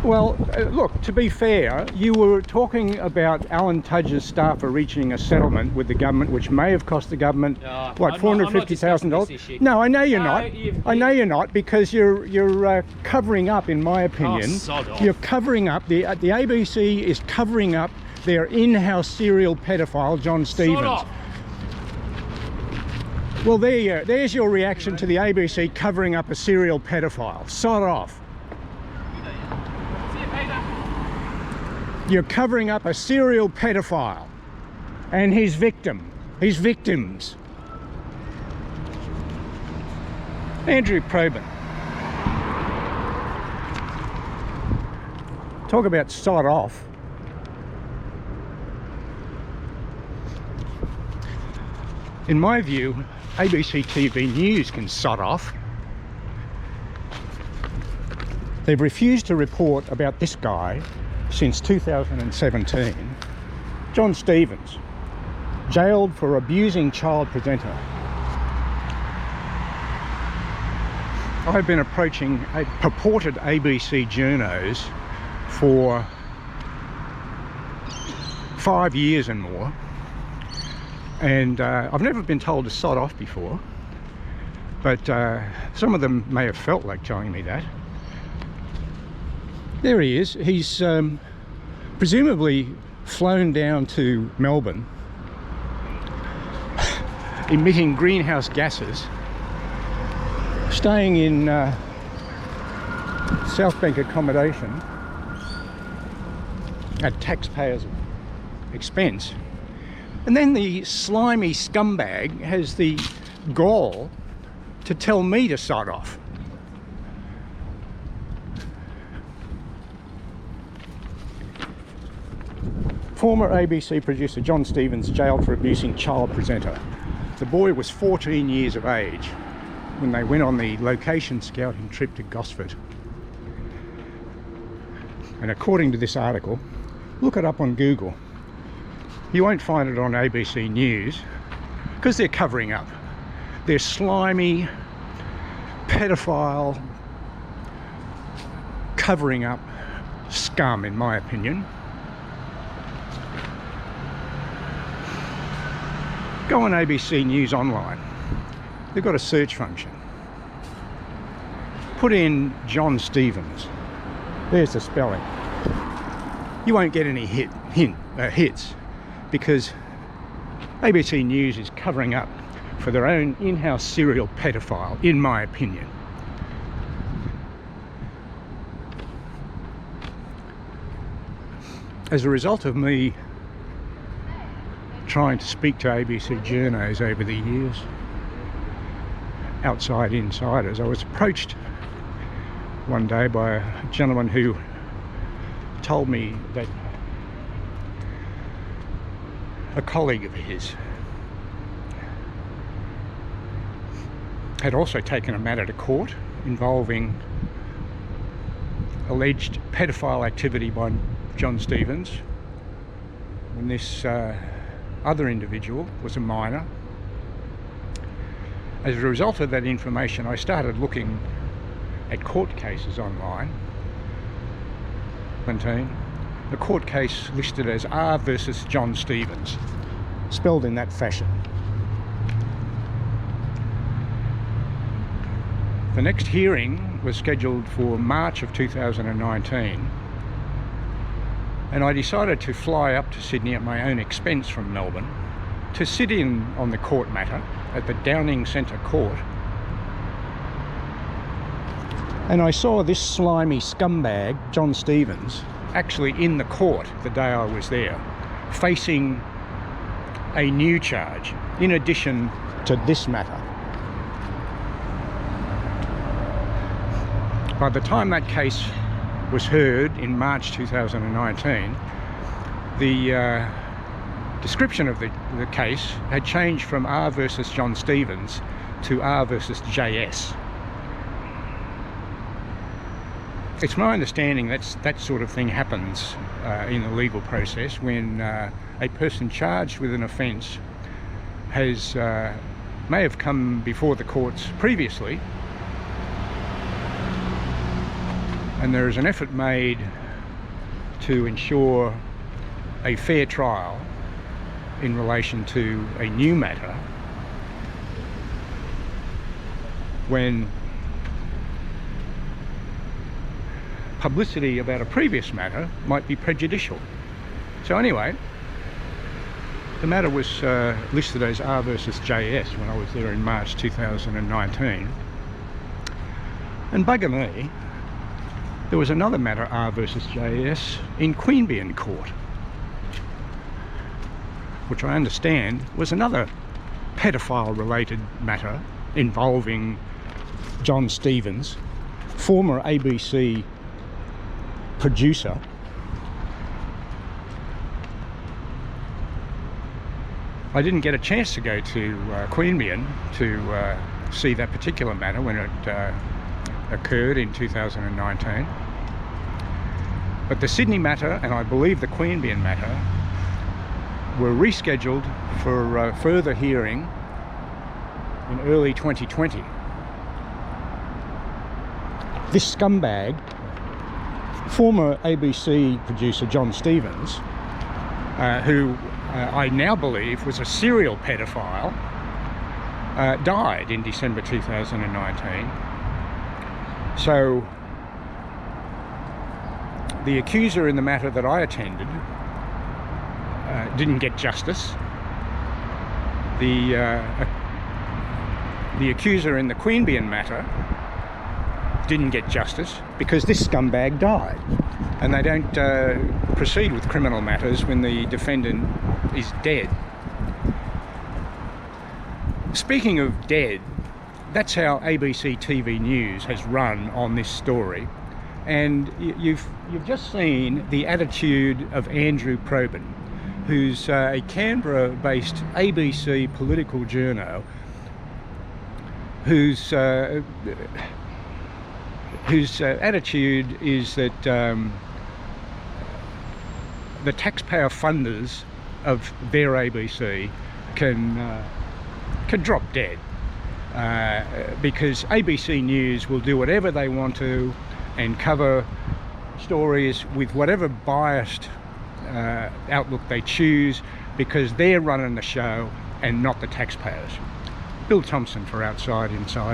Well, look, to be fair, you were talking about Alan Tudge's staff are reaching a settlement with the government, which may have cost the government, what, $450,000? No, I know you're not. I know you're not, because you're covering up, in my opinion. Oh, sod off. You're covering up, the ABC is covering up their in-house serial pedophile, Jon Stephens. Sod off. Well, there's your reaction to the ABC covering up a serial pedophile. Sod off. You're covering up a serial pedophile and his victims. Andrew Probyn. Talk about sod off. In my view, ABC TV News can sod off. They've refused to report about this guy since 2017. Jon Stephens, jailed for abusing child presenter. I've been approaching a purported ABC journos for 5 years and more, and I've never been told to sod off before, but some of them may have felt like telling me that. There he is. He's presumably flown down to Melbourne, emitting greenhouse gases, staying in South Bank accommodation at taxpayers' expense. And then the slimy scumbag has the gall to tell me to sod off. Former ABC producer Jon Stephens jailed for abusing child presenter. The boy was 14 years of age when they went on the location scouting trip to Gosford. And according to this article, look it up on Google. You won't find it on ABC News because they're covering up. They're slimy, pedophile, covering up scum, in my opinion. Go on ABC News Online. They've got a search function. Put in Jon Stephens. There's the spelling. You won't get any hits because ABC News is covering up for their own in-house serial pedophile, in my opinion. As a result of me trying to speak to ABC journos over the years, outside insiders, I was approached one day by a gentleman who told me that a colleague of his had also taken a matter to court involving alleged pedophile activity by Jon Stephens when this other individual was a minor. As a result of that information, I started looking at court cases online. The court case listed as R versus Jon Stephens, spelled in that fashion. The next hearing was scheduled for March of 2019, and I decided to fly up to Sydney at my own expense from Melbourne to sit in on the court matter at the Downing Centre Court. And I saw this slimy scumbag, Jon Stephens, actually in the court the day I was there, facing a new charge in addition to this matter. By the time that case was heard in March 2019, the description of the case had changed from R versus Jon Stephens to R versus JS. It's my understanding that sort of thing happens in the legal process when a person charged with an offence may have come before the courts previously and there is an effort made to ensure a fair trial in relation to a new matter, when publicity about a previous matter might be prejudicial. So anyway, the matter was listed as R versus JS when I was there in March 2019. And bugger me, there was another matter, R versus JS, in Queanbeyan Court, which I understand was another pedophile-related matter involving Jon Stephens, former ABC producer, I didn't get a chance to go to Queanbeyan to see that particular matter when it occurred in 2019. But the Sydney matter, and I believe the Queanbeyan matter, were rescheduled for further hearing in early 2020. This scumbag, former ABC producer Jon Stephens, who I now believe was a serial pedophile, died in December 2019. So the accuser in the matter that I attended didn't get justice. The accuser in the Queanbeyan matter didn't get justice because this scumbag died, and they don't proceed with criminal matters when the defendant is dead. Speaking of dead, that's how ABC TV News has run on this story, and you've just seen the attitude of Andrew Probyn, who's a Canberra-based ABC political journo, whose attitude is that the taxpayer funders of their ABC can drop dead, because ABC News will do whatever they want to and cover stories with whatever biased outlook they choose, because they're running the show and not the taxpayers. Bill Thompson for Outside Insider.